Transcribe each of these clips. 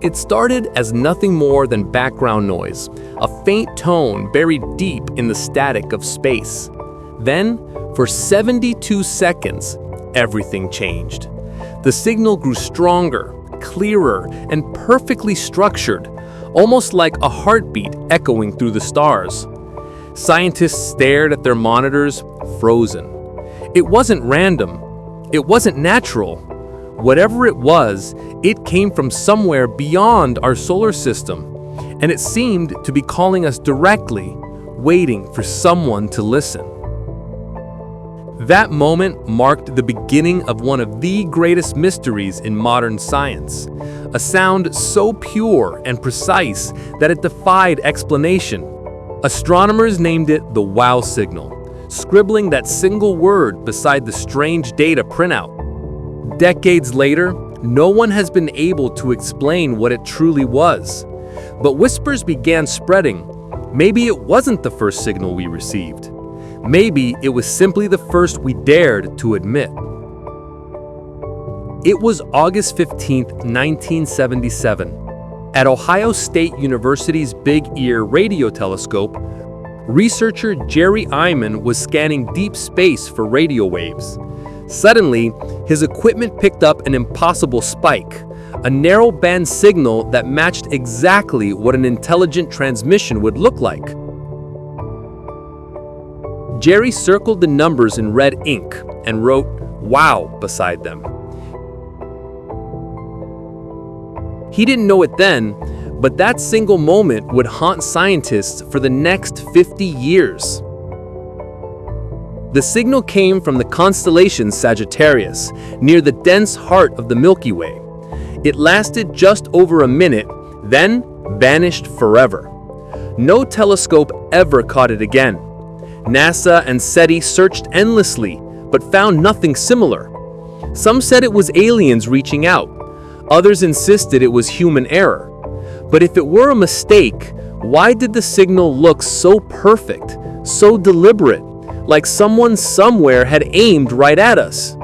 It started as nothing more than background noise, a faint tone buried deep in the static of space. Then, for 72 seconds, everything changed. The signal grew stronger, clearer, and perfectly structured, almost like a heartbeat echoing through the stars. Scientists stared at their monitors, frozen. It wasn't random. It wasn't natural. Whatever it was, it came from somewhere beyond our solar system, and it seemed to be calling us directly, waiting for someone to listen. That moment marked the beginning of one of the greatest mysteries in modern science, a sound so pure and precise that it defied explanation. Astronomers named it the wow signal, scribbling that single word beside the strange data printout. Decades later, no one has been able to explain what it truly was. But whispers began spreading. Maybe it wasn't the first signal we received. Maybe it was simply the first we dared to admit. It was August 15, 1977. At Ohio State University's Big Ear radio telescope, researcher Jerry Eyman was scanning deep space for radio waves. Suddenly, his equipment picked up an impossible spike, a narrow-band signal that matched exactly what an intelligent transmission would look like. Jerry circled the numbers in red ink and wrote "Wow" beside them. He didn't know it then, but that single moment would haunt scientists for the next 50 years. The signal came from the constellation Sagittarius, near the dense heart of the Milky Way. It lasted just over a minute, then vanished forever. No telescope ever caught it again. NASA and SETI searched endlessly, but found nothing similar. Some said it was aliens reaching out. Others insisted it was human error. But if it were a mistake, why did the signal look so perfect, so deliberate, like someone somewhere had aimed right at us?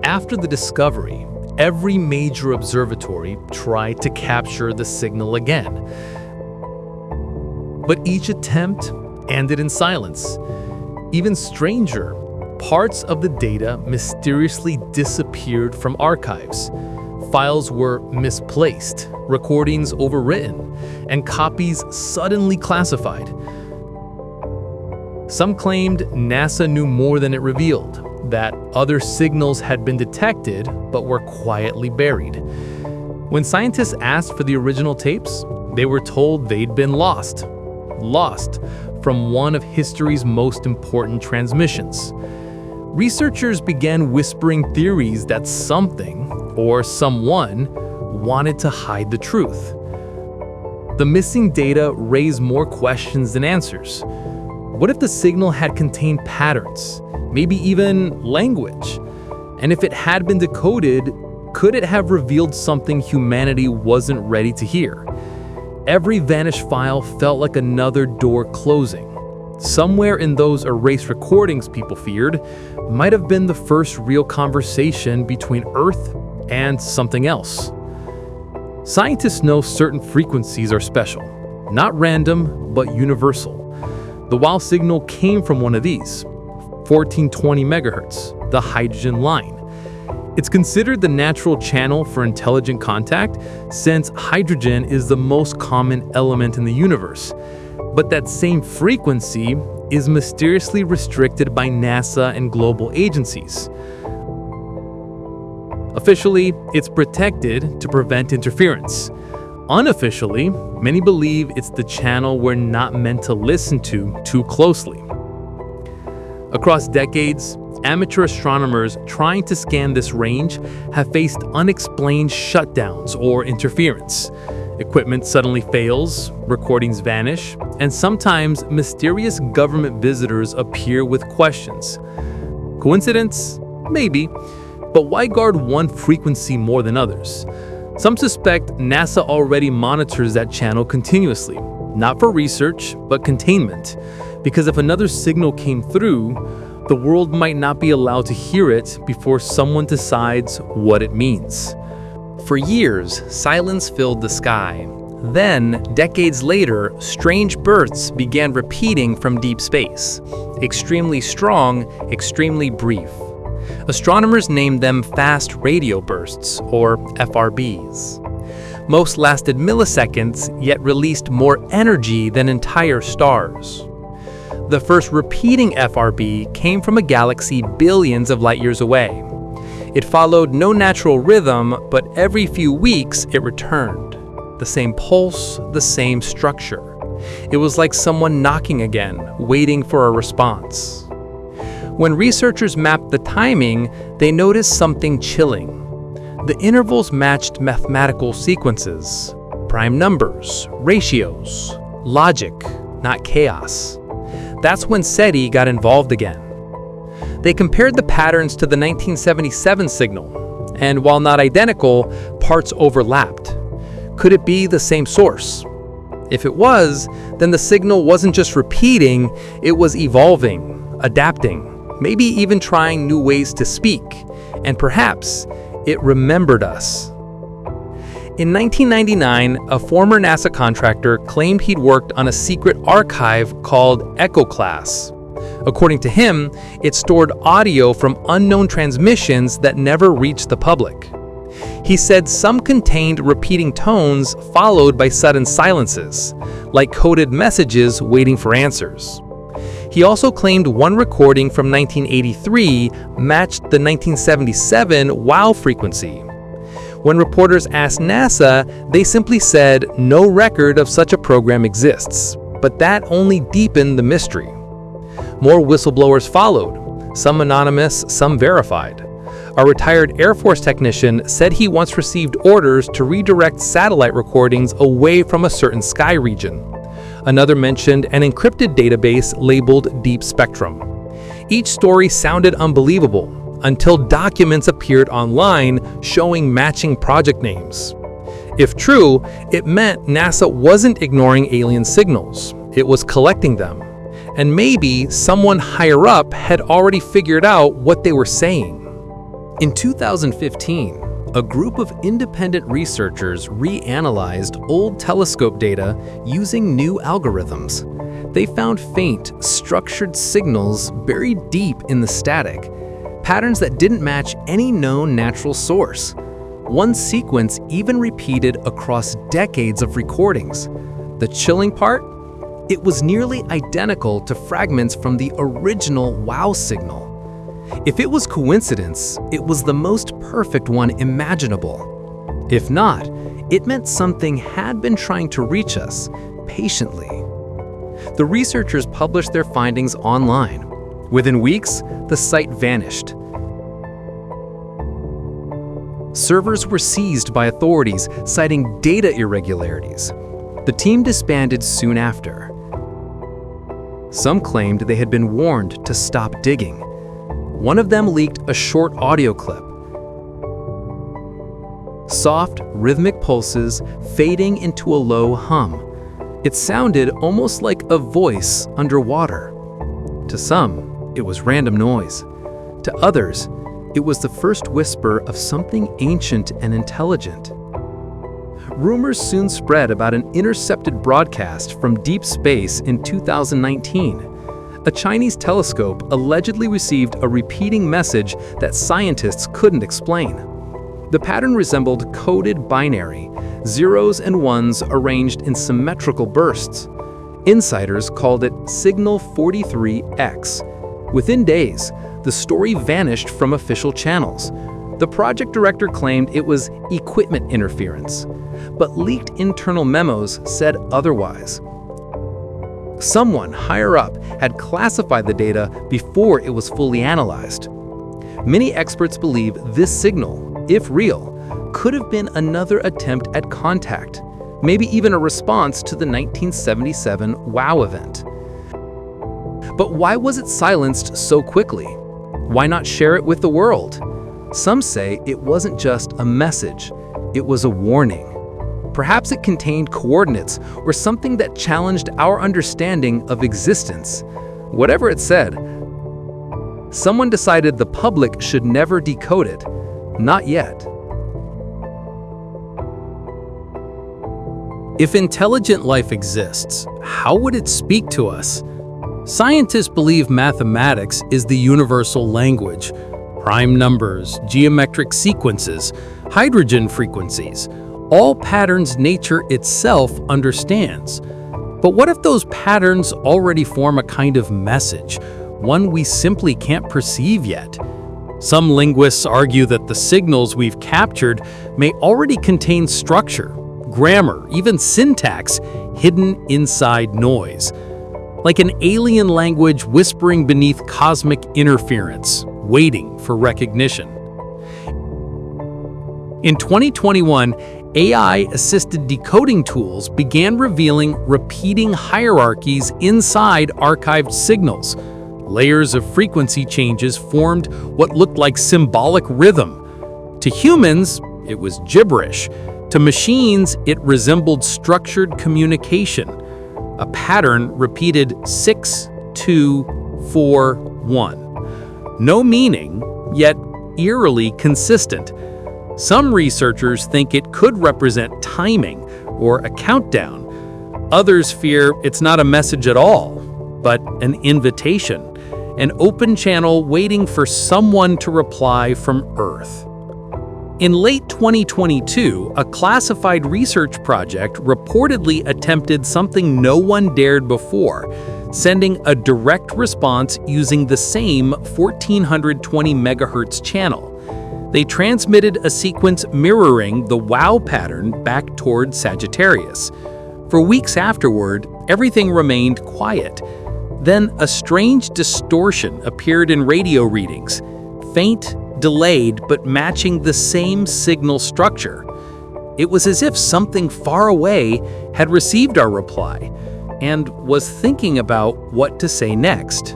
After the discovery, every major observatory tried to capture the signal again. But each attempt ended in silence. Even stranger, parts of the data mysteriously disappeared from archives. Files were misplaced, recordings overwritten, and copies suddenly classified. Some claimed NASA knew more than it revealed, that other signals had been detected but were quietly buried. When scientists asked for the original tapes, they were told they'd been lost from one of history's most important transmissions. Researchers began whispering theories that something or someone wanted to hide the truth. The missing data raised more questions than answers. What if the signal had contained patterns, maybe even language? And if it had been decoded, could it have revealed something humanity wasn't ready to hear? Every vanished file felt like another door closing. Somewhere in those erased recordings, people feared, might have been the first real conversation between Earth and something else. Scientists know certain frequencies are special, not random, but universal. The wow signal came from one of these, 1420 megahertz, the hydrogen line. It's considered the natural channel for intelligent contact since hydrogen is the most common element in the universe. But that same frequency is mysteriously restricted by NASA and global agencies. Officially, it's protected to prevent interference. Unofficially, many believe it's the channel we're not meant to listen to too closely. Across decades, amateur astronomers trying to scan this range have faced unexplained shutdowns or interference. Equipment suddenly fails, recordings vanish, and sometimes mysterious government visitors appear with questions. Coincidence? Maybe. But why guard one frequency more than others? Some suspect NASA already monitors that channel continuously, not for research, but containment. Because if another signal came through, The world might not be allowed to hear it before someone decides what it means. For years, silence filled the sky. Then, decades later, strange bursts began repeating from deep space. Extremely strong, extremely brief. Astronomers named them fast radio bursts, or FRBs. Most lasted milliseconds, yet released more energy than entire stars. The first repeating FRB came from a galaxy billions of light years away. It followed no natural rhythm, but every few weeks it returned. The same pulse, the same structure. It was like someone knocking again, waiting for a response. When researchers mapped the timing, they noticed something chilling. The intervals matched mathematical sequences, prime numbers, ratios, logic, not chaos. That's when SETI got involved again. They compared the patterns to the 1977 signal, and while not identical, parts overlapped. Could it be the same source? If it was, then the signal wasn't just repeating, it was evolving, adapting, maybe even trying new ways to speak, and perhaps it remembered us. In 1999, a former NASA contractor claimed he'd worked on a secret archive called Echo Class. According to him, it stored audio from unknown transmissions that never reached the public. He said some contained repeating tones followed by sudden silences, like coded messages waiting for answers. He also claimed one recording from 1983 matched the 1977 wow frequency. When reporters asked NASA, they simply said no record of such a program exists, but that only deepened the mystery. More whistleblowers followed, some anonymous, some verified. A retired Air Force technician said he once received orders to redirect satellite recordings away from a certain sky region. Another mentioned an encrypted database labeled Deep Spectrum. Each story sounded unbelievable, until documents appeared online showing matching project names. If true, it meant NASA wasn't ignoring alien signals, it was collecting them. And maybe someone higher up had already figured out what they were saying. In 2015, a group of independent researchers reanalyzed old telescope data using new algorithms. They found faint, structured signals buried deep in the static, patterns that didn't match any known natural source. One sequence even repeated across decades of recordings. The chilling part? It was nearly identical to fragments from the original wow signal. If it was coincidence, it was the most perfect one imaginable. If not, it meant something had been trying to reach us, patiently. The researchers published their findings online. Within weeks, the site vanished. Servers were seized by authorities, citing data irregularities. The team disbanded soon after. Some claimed they had been warned to stop digging. One of them leaked a short audio clip. Soft, rhythmic pulses fading into a low hum. It sounded almost like a voice underwater. To some, it was random noise. To others, it was the first whisper of something ancient and intelligent. Rumors soon spread about an intercepted broadcast from deep space in 2019. A Chinese telescope allegedly received a repeating message that scientists couldn't explain. The pattern resembled coded binary, zeros and ones arranged in symmetrical bursts. Insiders called it Signal 43X. Within days, the story vanished from official channels. The project director claimed it was equipment interference, but leaked internal memos said otherwise. Someone higher up had classified the data before it was fully analyzed. Many experts believe this signal, if real, could have been another attempt at contact, maybe even a response to the 1977 WOW event. But why was it silenced so quickly? Why not share it with the world? Some say it wasn't just a message, it was a warning. Perhaps it contained coordinates or something that challenged our understanding of existence. Whatever it said, someone decided the public should never decode it. Not yet. If intelligent life exists, how would it speak to us? Scientists believe mathematics is the universal language. Prime numbers, geometric sequences, hydrogen frequencies, all patterns nature itself understands. But what if those patterns already form a kind of message, one we simply can't perceive yet? Some linguists argue that the signals we've captured may already contain structure, grammar, even syntax hidden inside noise. Like an alien language whispering beneath cosmic interference, waiting for recognition. In 2021, AI-assisted decoding tools began revealing repeating hierarchies inside archived signals. Layers of frequency changes formed what looked like symbolic rhythm. To humans, it was gibberish. To machines, it resembled structured communication. A pattern repeated 6, 2, 4, 1. No meaning, yet eerily consistent. Some researchers think it could represent timing or a countdown. Others fear it's not a message at all, but an invitation, an open channel waiting for someone to reply from Earth. In late 2022, a classified research project reportedly attempted something no one dared before, sending a direct response using the same 1420 MHz channel. They transmitted a sequence mirroring the WOW pattern back toward Sagittarius. For weeks afterward, everything remained quiet. Then a strange distortion appeared in radio readings, faint, delayed, but matching the same signal structure. It was as if something far away had received our reply and was thinking about what to say next.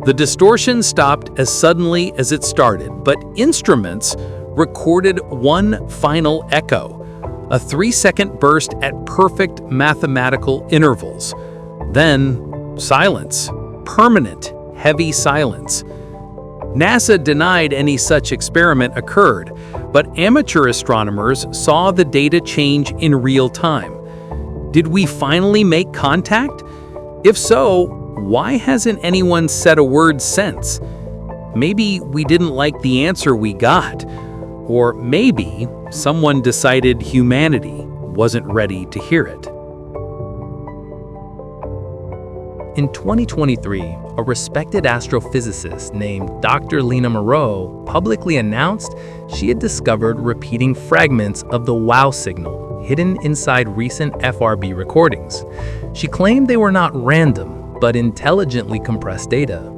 The distortion stopped as suddenly as it started, but instruments recorded one final echo, a 3-second burst at perfect mathematical intervals. Then, silence, permanent, heavy silence. NASA denied any such experiment occurred, but amateur astronomers saw the data change in real time. Did we finally make contact? If so, why hasn't anyone said a word since? Maybe we didn't like the answer we got. Or maybe someone decided humanity wasn't ready to hear it. In 2023, a respected astrophysicist named Dr. Lena Moreau publicly announced she had discovered repeating fragments of the WOW signal hidden inside recent FRB recordings. She claimed they were not random, but intelligently compressed data.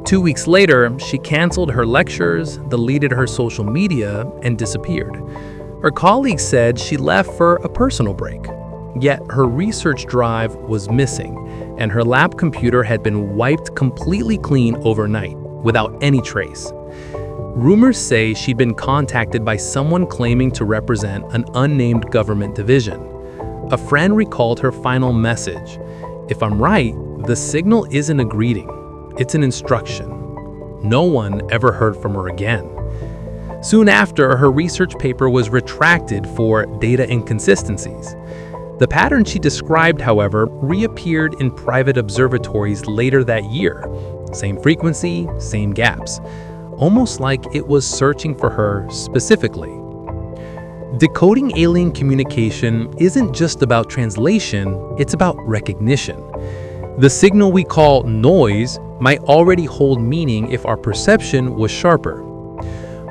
2 weeks later, she canceled her lectures, deleted her social media, and disappeared. Her colleagues said she left for a personal break. Yet her research drive was missing, and her lab computer had been wiped completely clean overnight, without any trace. Rumors say she'd been contacted by someone claiming to represent an unnamed government division. A friend recalled her final message: "If I'm right, the signal isn't a greeting, it's an instruction." No one ever heard from her again. Soon after, her research paper was retracted for data inconsistencies. The pattern she described, however, reappeared in private observatories later that year. Same frequency, same gaps. Almost like it was searching for her specifically. Decoding alien communication isn't just about translation, it's about recognition. The signal we call noise might already hold meaning if our perception was sharper.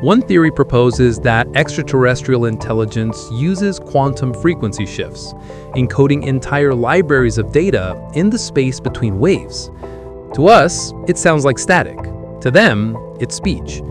One theory proposes that extraterrestrial intelligence uses quantum frequency shifts, encoding entire libraries of data in the space between waves. To us, it sounds like static. To them, it's speech.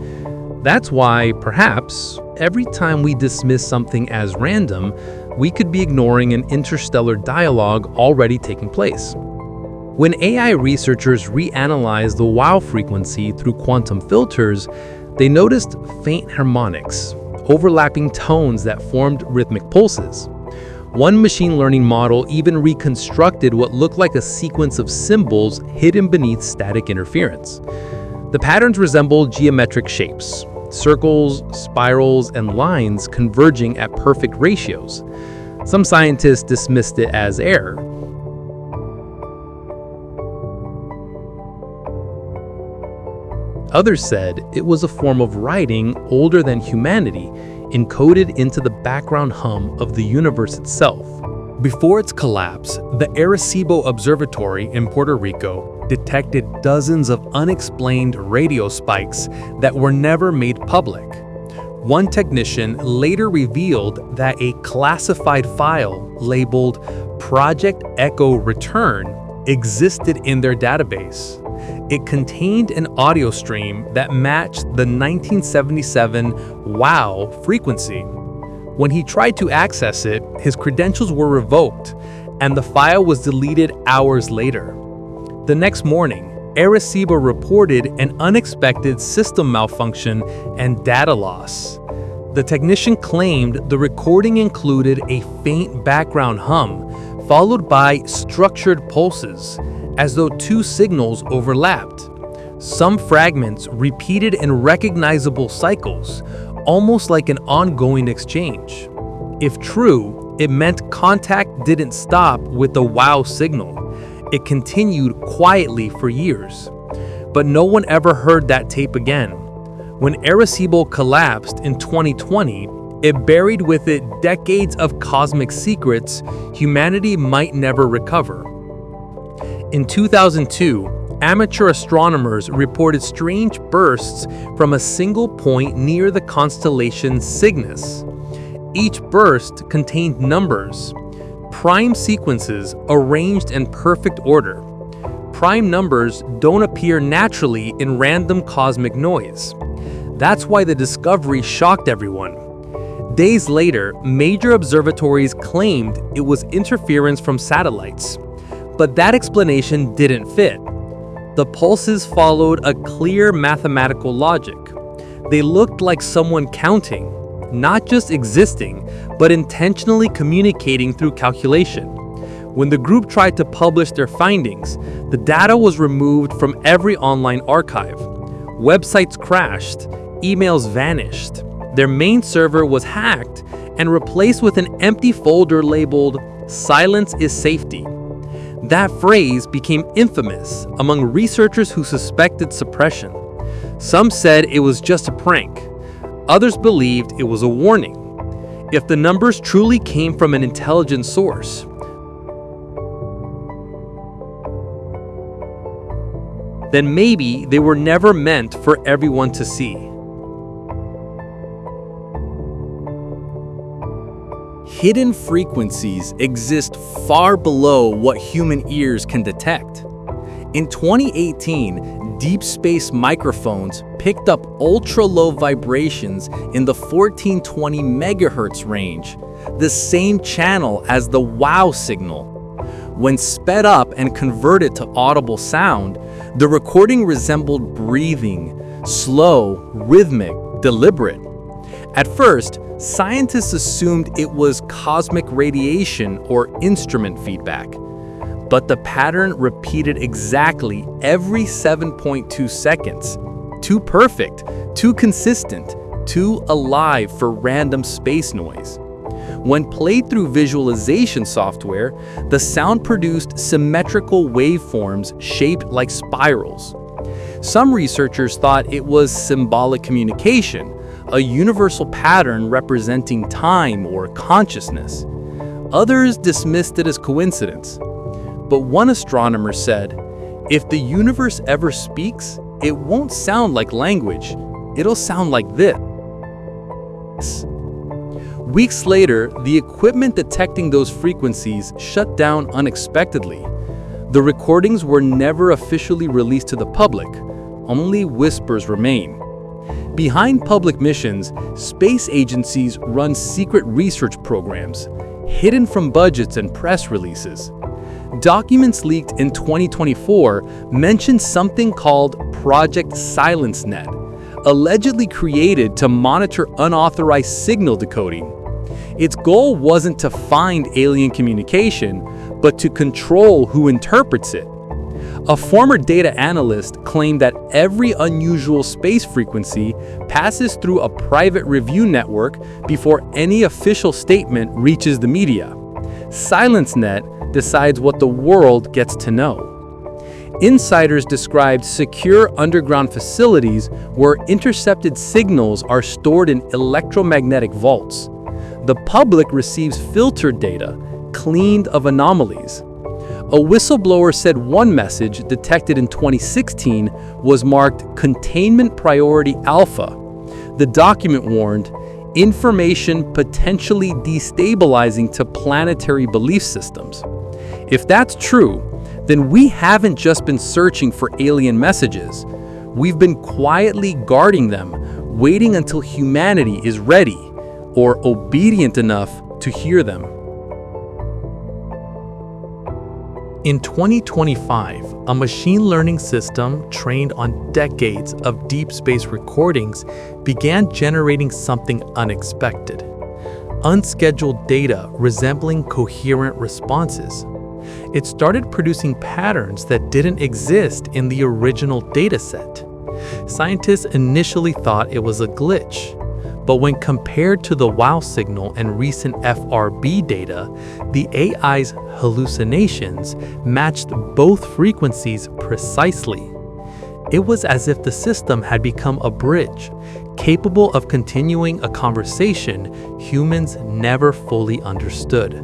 That's why, perhaps, every time we dismiss something as random, we could be ignoring an interstellar dialogue already taking place. When AI researchers reanalyzed the WOW frequency through quantum filters, they noticed faint harmonics, overlapping tones that formed rhythmic pulses. One machine learning model even reconstructed what looked like a sequence of symbols hidden beneath static interference. The patterns resembled geometric shapes, circles, spirals, and lines converging at perfect ratios. Some scientists dismissed it as error. Others said it was a form of writing older than humanity, encoded into the background hum of the universe itself. Before its collapse, the Arecibo Observatory in Puerto Rico detected dozens of unexplained radio spikes that were never made public. One technician later revealed that a classified file labeled Project Echo Return existed in their database. It contained an audio stream that matched the 1977 WOW frequency. When he tried to access it, his credentials were revoked, and the file was deleted hours later. The next morning, Arecibo reported an unexpected system malfunction and data loss. The technician claimed the recording included a faint background hum, followed by structured pulses, as though two signals overlapped. Some fragments repeated in recognizable cycles, almost like an ongoing exchange. If true, it meant contact didn't stop with the WOW signal. It continued quietly for years. But no one ever heard that tape again. When Arecibo collapsed in 2020, it buried with it decades of cosmic secrets humanity might never recover. In 2002, amateur astronomers reported strange bursts from a single point near the constellation Cygnus. Each burst contained numbers, prime sequences arranged in perfect order. Prime numbers don't appear naturally in random cosmic noise. That's why the discovery shocked everyone. Days later, major observatories claimed it was interference from satellites. But that explanation didn't fit. The pulses followed a clear mathematical logic. They looked like someone counting, not just existing, but intentionally communicating through calculation. When the group tried to publish their findings, the data was removed from every online archive. Websites crashed, emails vanished. Their main server was hacked and replaced with an empty folder labeled "Silence is safety." That phrase became infamous among researchers who suspected suppression. Some said it was just a prank. Others believed it was a warning. If the numbers truly came from an intelligent source, then maybe they were never meant for everyone to see. Hidden frequencies exist far below what human ears can detect. In 2018, deep space microphones picked up ultra-low vibrations in the 1420 megahertz range, the same channel as the WOW signal. When sped up and converted to audible sound, the recording resembled breathing, slow, rhythmic, deliberate. At first, scientists assumed it was cosmic radiation or instrument feedback. But the pattern repeated exactly every 7.2 seconds. Too perfect, too consistent, too alive for random space noise. When played through visualization software, the sound produced symmetrical waveforms shaped like spirals. Some researchers thought it was symbolic communication, a universal pattern representing time or consciousness. Others dismissed it as coincidence. But one astronomer said, "If the universe ever speaks, it won't sound like language. It'll sound like this." Weeks later, the equipment detecting those frequencies shut down unexpectedly. The recordings were never officially released to the public. Only whispers remain. Behind public missions, space agencies run secret research programs, hidden from budgets and press releases. Documents leaked in 2024 mention something called Project SilenceNet, allegedly created to monitor unauthorized signal decoding. Its goal wasn't to find alien communication, but to control who interprets it. A former data analyst claimed that every unusual space frequency passes through a private review network before any official statement reaches the media. SilenceNet decides what the world gets to know. Insiders described secure underground facilities where intercepted signals are stored in electromagnetic vaults. The public receives filtered data, cleaned of anomalies. A whistleblower said one message detected in 2016 was marked Containment Priority Alpha. The document warned, information potentially destabilizing to planetary belief systems. If that's true, then we haven't just been searching for alien messages. We've been quietly guarding them, waiting until humanity is ready or obedient enough to hear them. In 2025, a machine learning system trained on decades of deep space recordings began generating something unexpected: unscheduled data resembling coherent responses. It started producing patterns that didn't exist in the original dataset. Scientists initially thought it was a glitch, but when compared to the WOW signal and recent FRB data, the AI's hallucinations matched both frequencies precisely. It was as if the system had become a bridge, capable of continuing a conversation humans never fully understood.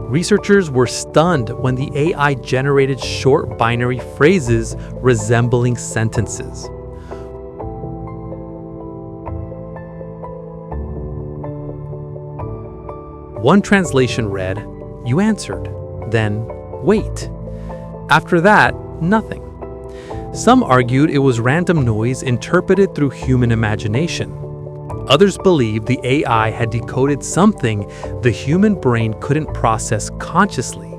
Researchers were stunned when the AI generated short binary phrases resembling sentences. One translation read, "You answered," then, "Wait." After that, nothing. Some argued it was random noise interpreted through human imagination. Others believed the AI had decoded something the human brain couldn't process consciously.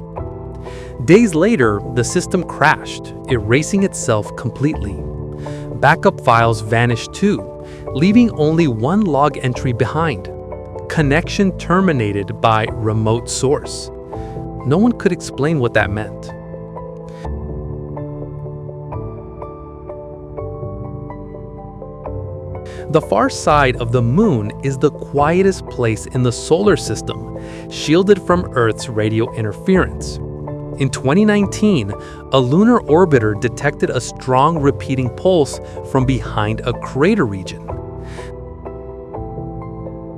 Days later, the system crashed, erasing itself completely. Backup files vanished too, leaving only one log entry behind: connection terminated by remote source. No one could explain what that meant. The far side of the moon is the quietest place in the solar system, shielded from Earth's radio interference. In 2019, a lunar orbiter detected a strong repeating pulse from behind a crater region.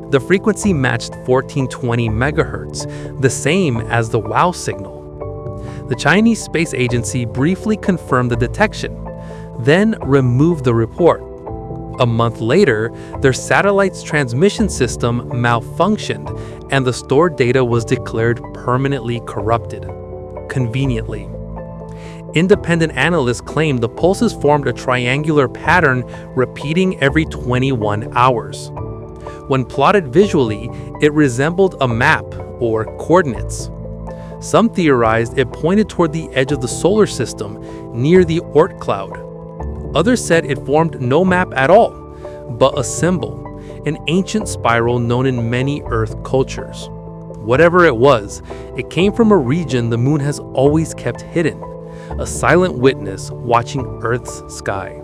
The frequency matched 1420 megahertz, the same as the WOW signal. The Chinese Space Agency briefly confirmed the detection, then removed the report. A month later, their satellite's transmission system malfunctioned, and the stored data was declared permanently corrupted. Conveniently. Independent analysts claimed the pulses formed a triangular pattern repeating every 21 hours. When plotted visually, it resembled a map or coordinates. Some theorized it pointed toward the edge of the solar system, near the Oort cloud. Others said it formed no map at all, but a symbol, an ancient spiral known in many Earth cultures. Whatever it was, it came from a region the moon has always kept hidden, a silent witness watching Earth's sky.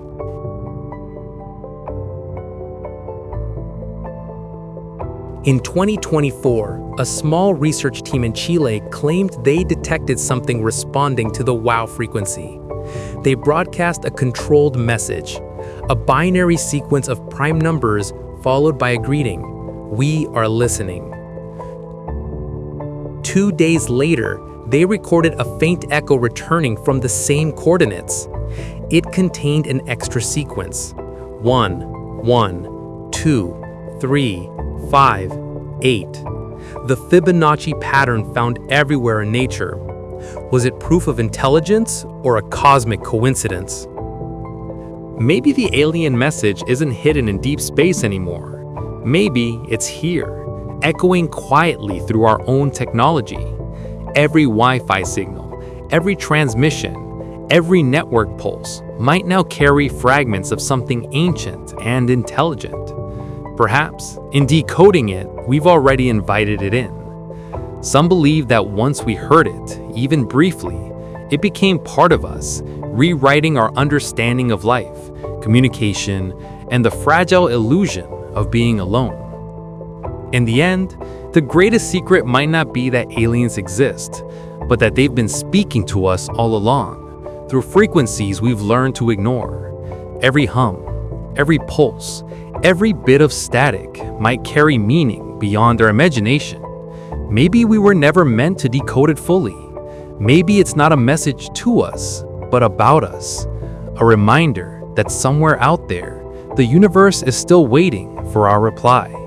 In 2024, a small research team in Chile claimed they detected something responding to the WOW frequency. They broadcast a controlled message, a binary sequence of prime numbers followed by a greeting, "We are listening." 2 days later, they recorded a faint echo returning from the same coordinates. It contained an extra sequence: 1, 1, 2, 3, 5, 8. The Fibonacci pattern found everywhere in nature. Was it proof of intelligence or a cosmic coincidence? Maybe the alien message isn't hidden in deep space anymore. Maybe it's here, echoing quietly through our own technology. Every Wi-Fi signal, every transmission, every network pulse might now carry fragments of something ancient and intelligent. Perhaps, in decoding it, we've already invited it in. Some believe that once we heard it, even briefly, it became part of us, rewriting our understanding of life, communication, and the fragile illusion of being alone. In the end, the greatest secret might not be that aliens exist, but that they've been speaking to us all along, through frequencies we've learned to ignore. Every hum, every pulse, every bit of static might carry meaning beyond our imagination. Maybe we were never meant to decode it fully. Maybe it's not a message to us, but about us. A reminder that somewhere out there, the universe is still waiting for our reply.